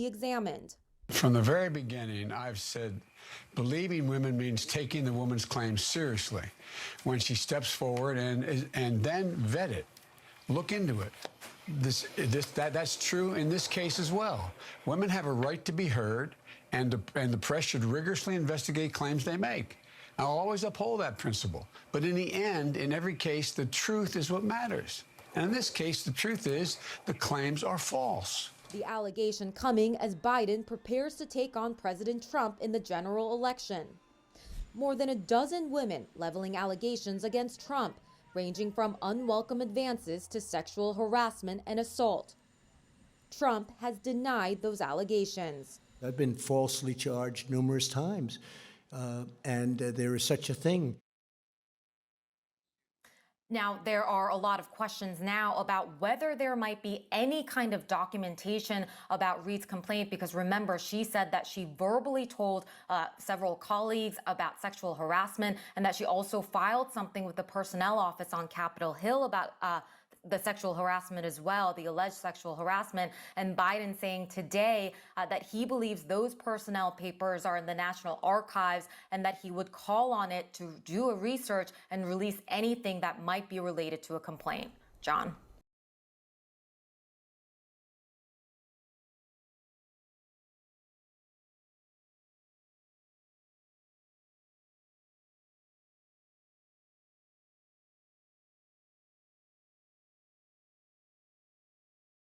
examined. From the very beginning, I've said believing women means taking the woman's claims seriously when she steps forward and then vet it, look into it. That's true in this case as well. Women have a right to be heard, and the press should rigorously investigate claims they make. I'll always uphold that principle. But in the end, in every case, the truth is what matters. And in this case, the truth is the claims are false. The allegation coming as Biden prepares to take on President Trump in the general election. More than a dozen women leveling allegations against Trump, ranging from unwelcome advances to sexual harassment and assault. Trump has denied those allegations. I've been falsely charged numerous times, and there is such a thing. Now, there are a lot of questions now about whether there might be any kind of documentation about Reade's complaint, because remember, she said that she verbally told several colleagues about sexual harassment, and that she also filed something with the personnel office on Capitol Hill about the sexual harassment as well, the alleged sexual harassment. And Biden saying today that he believes those personnel papers are in the National Archives and that he would call on it to do a research and release anything that might be related to a complaint. John.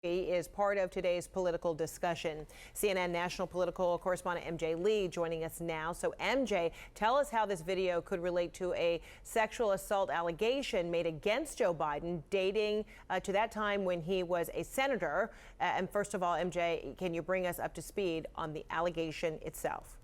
Is part of today's political discussion. CNN national political correspondent MJ Lee joining us now. So MJ, tell us how this video could relate to a sexual assault allegation made against Joe Biden dating to that time when he was a senator. And first of all, MJ, can you bring us up to speed on the allegation itself?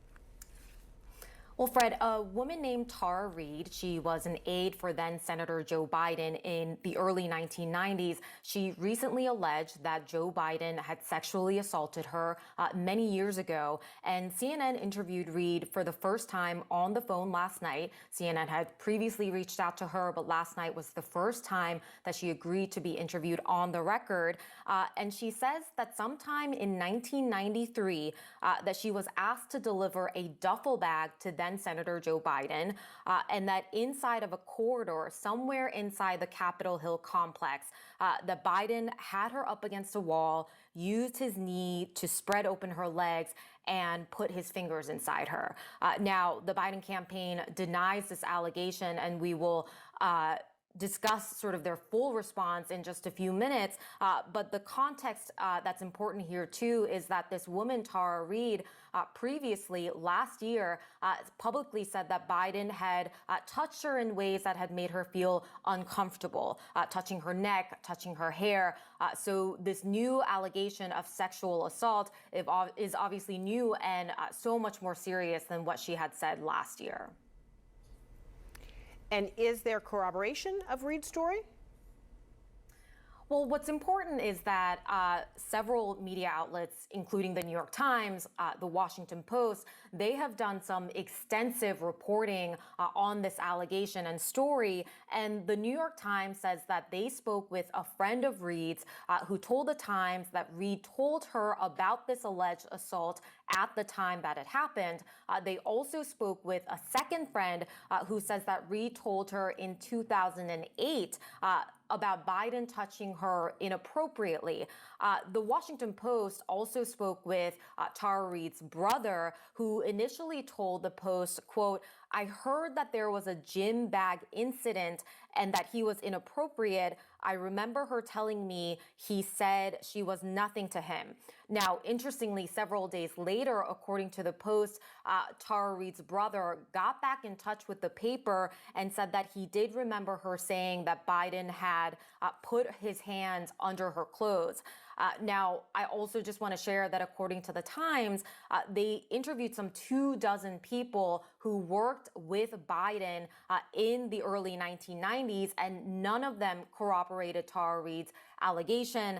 Well, Fred, a woman named Tara Reade, she was an aide for then Senator Joe Biden in the early 1990s. She recently alleged that Joe Biden had sexually assaulted her many years ago. And CNN interviewed Reade for the first time on the phone last night. CNN had previously reached out to her, but last night was the first time that she agreed to be interviewed on the record. And she says that sometime in 1993, that she was asked to deliver a duffel bag to then Senator Joe Biden, and that inside of a corridor, somewhere inside the Capitol Hill complex, that Biden had her up against a wall, used his knee to spread open her legs, and put his fingers inside her. Now, the Biden campaign denies this allegation, and we will discuss sort of their full response in just a few minutes. But the context that's important here, too, is that this woman, Tara Reade, previously last year publicly said that Biden had touched her in ways that had made her feel uncomfortable, touching her neck, touching her hair. So this new allegation of sexual assault is obviously new and so much more serious than what she had said last year. And is there corroboration of Reade's story? Well, what's important is that several media outlets, including the New York Times, the Washington Post, they have done some extensive reporting on this allegation and story. And the New York Times says that they spoke with a friend of Reade's who told the Times that Reade told her about this alleged assault at the time that it happened. They also spoke with a second friend who says that Reade told her in 2008 about Biden touching her inappropriately. The Washington Post also spoke with Tara Reade's brother, who initially told the Post, quote, "I heard that there was a gym bag incident and that he was inappropriate. I remember her telling me he said she was nothing to him." Now, interestingly, several days later, according to the Post, Tara Reade's brother got back in touch with the paper and said that he did remember her saying that Biden had put his hands under her clothes. Now, I also just want to share that according to the Times, they interviewed some 24 people who worked with Biden in the early 1990s, and none of them corroborated Tara Reade's allegation.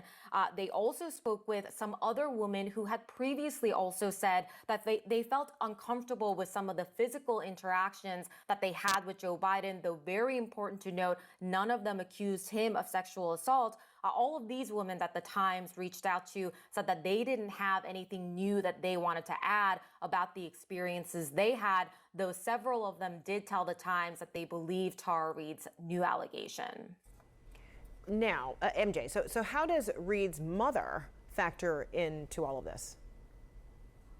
They also spoke with some other women who had previously also said that they felt uncomfortable with some of the physical interactions that they had with Joe Biden, though very important to note, none of them accused him of sexual assault. All of these women that the Times reached out to said that they didn't have anything new that they wanted to add about the experiences they had, though several of them did tell the Times that they believe Tara Reade's new allegation. Now, MJ, so how does Reade's mother factor into all of this?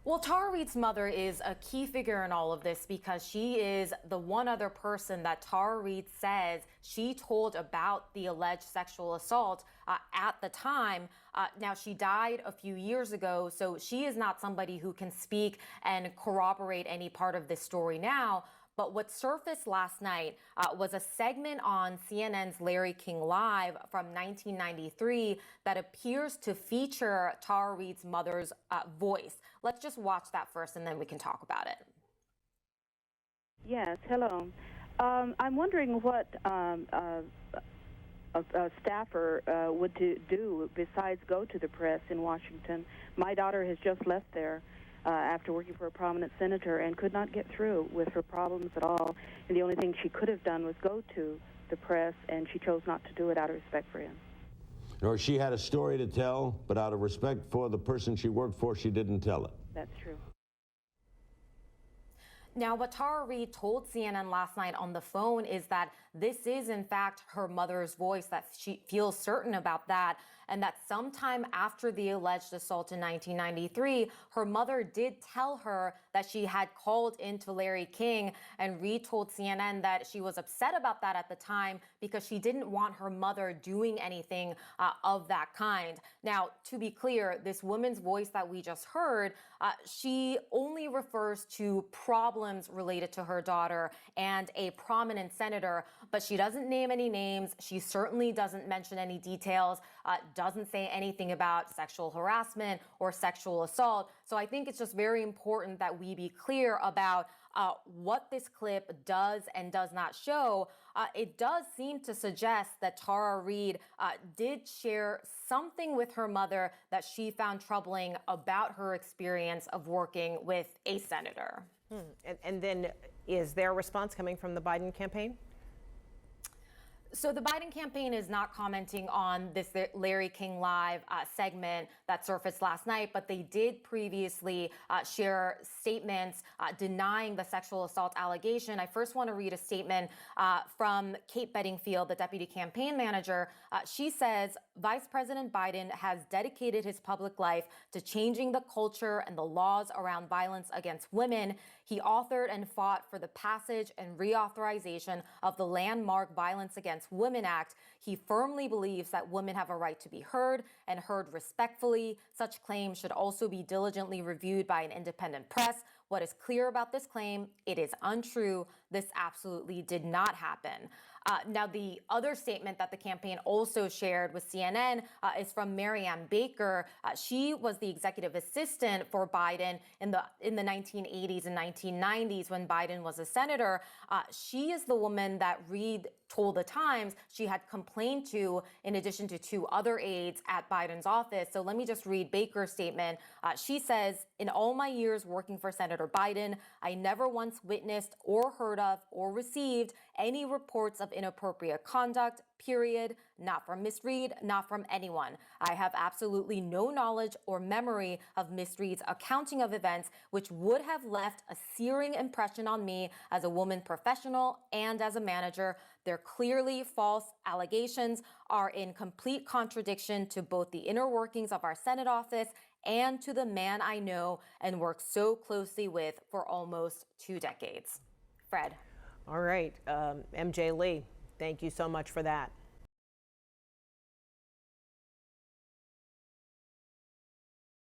Well, Tara Reade's mother is a key figure in all of this because she is the one other person that Tara Reade says she told about the alleged sexual assault at the time. Now, she died a few years ago, so she is not somebody who can speak and corroborate any part of this story now. But what surfaced last night was a segment on CNN's Larry King Live from 1993 that appears to feature Tara Reade's mother's voice. Let's just watch that first and then we can talk about it. Yes, hello. I'm wondering what a staffer would do besides go to the press in Washington. My daughter has just left there after working for a prominent senator and could not get through with her problems at all. And the only thing she could have done was go to the press, and she chose not to do it out of respect for him. Or she had a story to tell, but out of respect for the person she worked for, she didn't tell it. That's true. Now, what Tara Reade told CNN last night on the phone is that this is, in fact, her mother's voice, that she feels certain about that, and that sometime after the alleged assault in 1993, her mother did tell her that she had called into Larry King, and Reade told CNN that she was upset about that at the time because she didn't want her mother doing anything of that kind. Now, to be clear, this woman's voice that we just heard, she only refers to problems related to her daughter and a prominent senator, but she doesn't name any names. She certainly doesn't mention any details, doesn't say anything about sexual harassment or sexual assault. So I think it's just very important that we be clear about what this clip does and does not show. It does seem to suggest that Tara Reade did share something with her mother that she found troubling about her experience of working with a senator. And then is there a response coming from the Biden campaign? So the Biden campaign is not commenting on this Larry King Live segment that surfaced last night, but they did previously share statements denying the sexual assault allegation. I first want to read a statement from Kate Bedingfield, the deputy campaign manager. She says, Vice President Biden has dedicated his public life to changing the culture and the laws around violence against women. He authored and fought for the passage and reauthorization of the landmark Violence Against Women Act. He firmly believes that women have a right to be heard and heard respectfully. Such claims should also be diligently reviewed by an independent press. What is clear about this claim? It is untrue. This absolutely did not happen. Now, the other statement that the campaign also shared with CNN is from Marianne Baker. She was the executive assistant for Biden in the 1980s and 1990s when Biden was a senator. She is the woman that Reade told the Times she had complained to, in addition to two other aides at Biden's office. So let me just read Baker's statement. She says, in all my years working for Senator Biden, I never once witnessed or heard of or received any reports of inappropriate conduct, period. Not from Ms. Reade, not from anyone. I have absolutely no knowledge or memory of Ms. Reade's accounting of events, which would have left a searing impression on me as a woman professional and as a manager. Their clearly false allegations are in complete contradiction to both the inner workings of our Senate office and to the man I know and work so closely with for almost 2 decades. Fred. All right, MJ Lee, thank you so much for that.